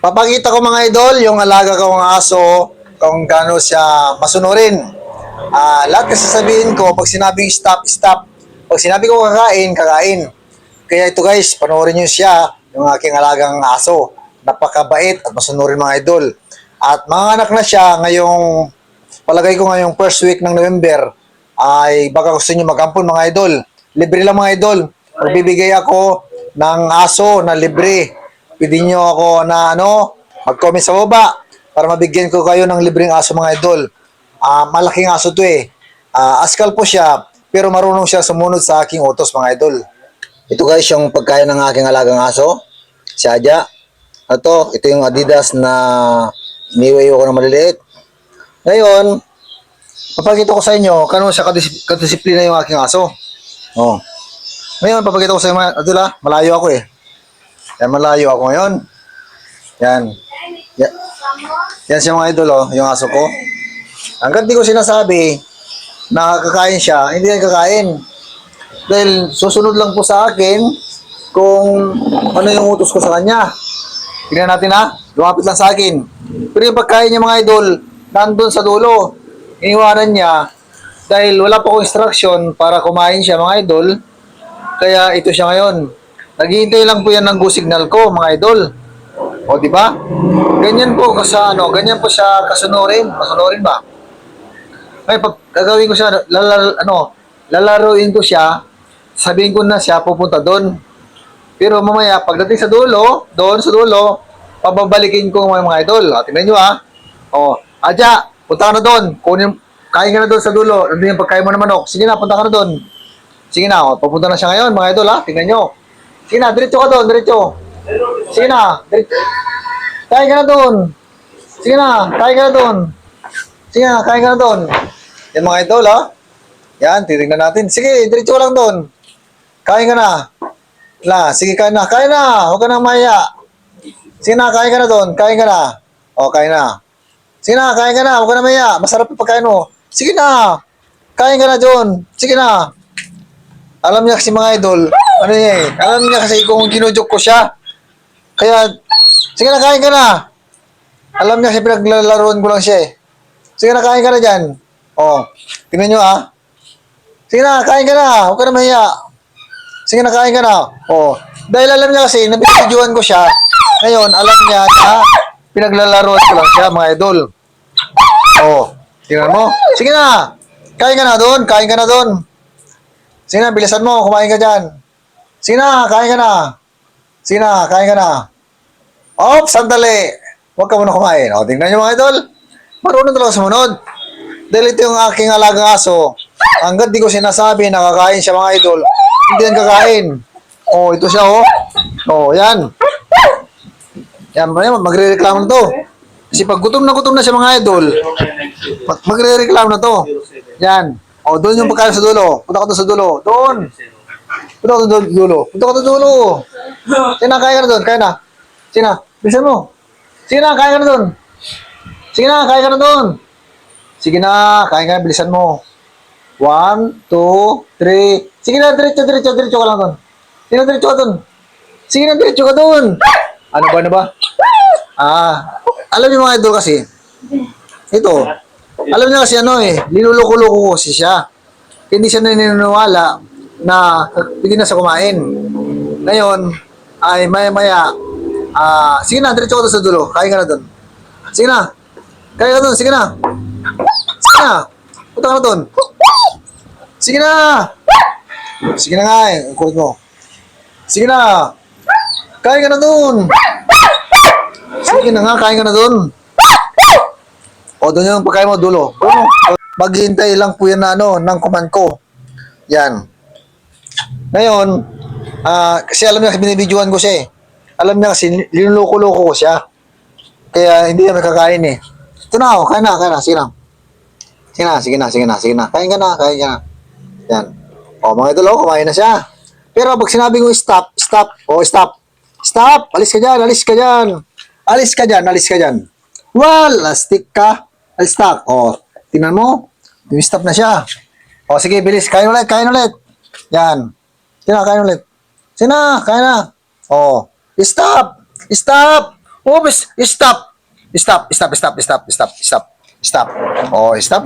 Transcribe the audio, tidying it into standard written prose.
Papakita ko mga idol, yung alaga kong aso, kung gaano siya masunurin. Lahat kasi sabihin ko, pag sinabing stop, stop. Pag sinabi ko kakain, kakain. Kaya ito guys, panoorin nyo siya, yung aking alagang aso. Napakabait at masunurin mga idol. At mga anak na siya ngayong, palagay ko ngayong first week ng November, ay baka gusto nyo mag-ampon mga idol. Libre lang mga idol. Magbibigay ako ng aso na libre. Pwede nyo ako na mag-comment sa baba para mabigyan ko kayo ng libreng aso mga idol. Malaking aso to eh. Askal po siya, pero marunong siya sumunod sa aking utos mga idol. Ito guys, yung pagkain ng aking alagang aso, si Aja. Ito yung Adidas na iniway ko na maliliit. Ngayon, papakita ko sa inyo kano siya kadisiplina yung aking aso. Oh. Ngayon, papakita ko sa inyo, idol malayo ako eh. Yan, malayo ako ngayon. Yan. Yan siya mga idol, yung aso ko. Hanggang di ko sinasabi na kakain siya, hindi yan kakain. Dahil susunod lang po sa akin kung ano yung utos ko sa kanya. Tingnan natin lumapit lang sa akin. Pero yung pagkain niya mga idol, nandun sa dulo. Iniwanan niya dahil wala pa akong instruction para kumain siya mga idol. Kaya ito siya ngayon. Naghihintay lang po yan ng go signal ko mga idol. O di ba? Ganyan po ganyan po siya kasunurin. Masunurin ba? Ay pag gagawin ko siya, lalaruin ko siya, sabihin ko na siya pupunta doon. Pero mamaya pagdating sa dulo, doon sa dulo, pababalikin ko mga idol. Tingnan niyo Aja, punta ka na doon. Kain ka na doon sa dulo. Ano yung pagkain mo ng manok? Sige na, punta ka na doon. Sige na, papunta na siya ngayon mga idol tingnan niyo. Sige na, diretso ka doon, diretso. Sige na, diretso. Kain ka na doon. Sige na, kain ka na doon. Sige na, kain ka na doon. Yan mga idol, Yan, titignan natin. Sige, diretso ka lang doon. Kain ka na. Sige, kain na. Kain na. Huwag ka nang maya. Sige na, kain ka na doon. Kain ka na. Kain na. Sige na, kain ka na. Huwag ka nang maya. Masarap yung pagkain mo. Sige na. Kain ka na doon. Sige na. Alam niya kasi mga idol, alam niya kasi kung ginujoke ko siya. Kaya, sige na, kain ka na. Alam niya kasi pinaglalaroan ko lang siya eh. Sige na, kain ka na dyan. Tingnan nyo Sige na, kain ka na. Huwag ka na mahiya. Sige na, kain ka na. Dahil alam niya kasi, nabibidyoan ko siya. Ngayon, alam niya na pinaglalaroan ko lang siya, mga idol. Tingnan mo. Sige na. Kain ka na doon. Kain ka na doon. Sige na, bilisan mo. Kumain ka dyan. Sige na, kain ka na. Sige na, kain ka na. Sandali. Huwag ka muna kumain. Tingnan nyo mga idol. Marunong talaga sumunod. Dahil ito yung aking alagang aso. Hanggang di ko sinasabi na kakain siya mga idol. Hindi yan kakain. Ito siya yan. Yan, magre-reklamo na to. Kasi pag gutom na siya mga idol, magre-reklamo na to. Yan. Doon yung pagkain sa dulo. Punta ka doon sa dulo. Doon. Punta ka doon sa dulo. Punta ka doon sa dulo. Sige na, kain ka na doon. Kain na. Sige na. Bilisan mo. Sige na, kain ka na doon. Sige na, kain ka na doon. Sige na, kain ka na. Bilisan mo. 1, 2, 3. Sige na, diretso ka lang doon. Sige na, diretso ka doon. Sige na, diretso ka doon. Ano ba? Alam niyo mga idol kasi, ito, alam niya kasi linuloko-loko ko siya. Hindi siya naniniwala na hindi na siya kumain. Ngayon, ay maya-maya, sige na, diretso ka doon sa dulo. Kain ka na doon. Sige na. Kain ka doon, sige na. Sige na. Punta ka na doon. Sige na. Sige na nga ang kulit mo. Sige na. Kain ka na doon. Sige na nga, kain ka na doon. Doon yung pagkain mo, dulo. Maghihintay lang po yan ng command ko. Yan. Ngayon, kasi alam niya, binibidyoan ko siya eh. Alam niya kasi, linuloko-loko ko siya. Kaya hindi niya makakain eh. Ito na kain na. Sige na. Sige na. Kain ka na. Yan. Mga idol, kumain na siya. Pero pag sinabi ko stop. Stop. Alis ka dyan. Stick ka. Stop. Tingnan mo. Yung stop na siya. Sige, bilis. Kain ulit. Yan. Sige na, kain ulit. Sige na, kain na. Stop. Stop. Stop. Stop. Stop. Stop. Stop. Stop. Stop. Stop. Oh, stop.